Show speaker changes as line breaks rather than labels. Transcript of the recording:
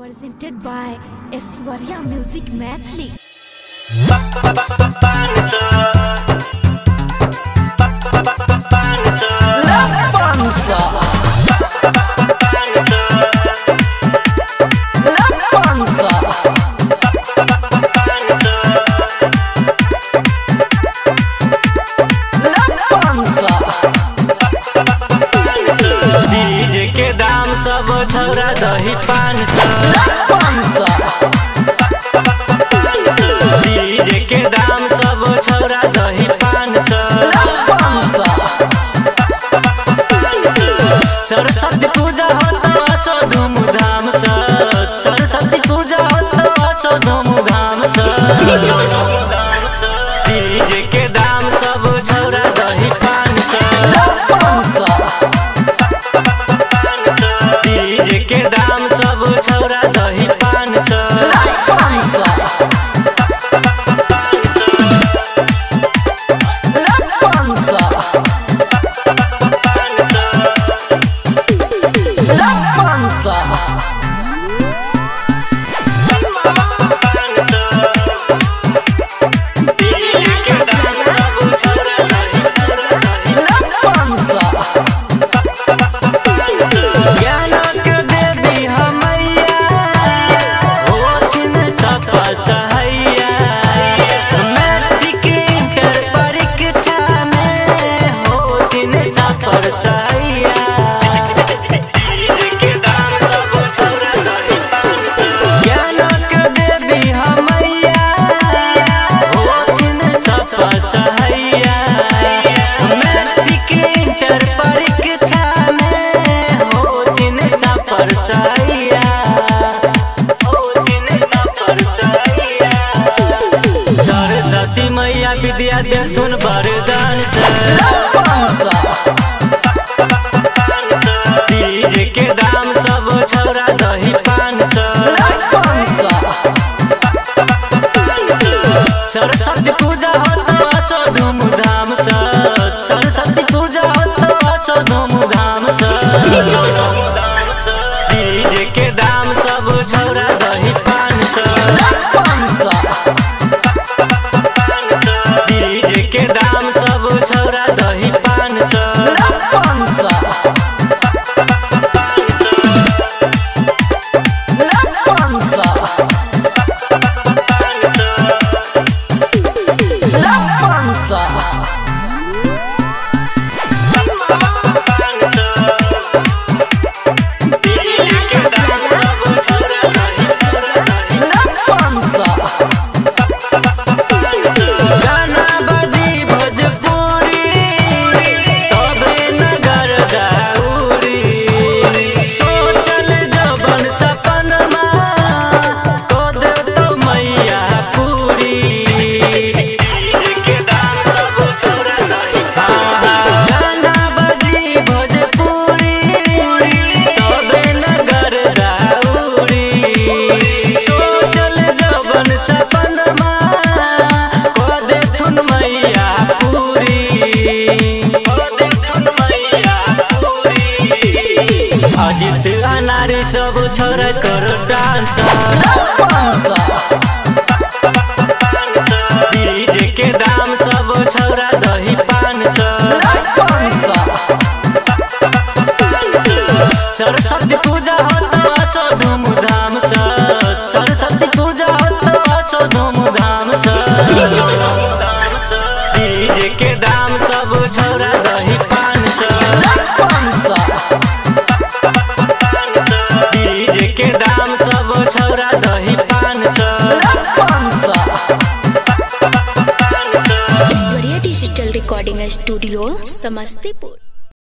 Presented by Aishwarya Music Mathli.
DJ के दाम सब छौरा दही 500। डीजे के दाम सब छौरा दही 500। सरस्वती पूजा होता धूमधाम से। सरस्वती पूजा होता धूमधाम से। डीजे के दाम सब छौरा दही 500। डीजे के दाम सब छौरा दही 500। सरस्वती मैया विद्या देथुन वरदान से। डीजे के दाम सब छौरा दही 500। सरस्वती पूजा होता धूमधाम से। सरस्वती पूजा होता धूमधाम से। डीजे के दाम सब छौरा दही 500। डीजे के दाम सब छौरा दही 500। अजित अनारी सब छोरा करो डांस। डीजे के दाम सब छौरा दही 500। सरस्वती पूजा होता धूमधाम से। सरस्वती पूजा होता धूमधाम से। डीजे के दाम सब छौरा दही 500। डीजे के दाम सब छौरा दही 500।
Aishwarya Digital Recording Studio, Samastipur.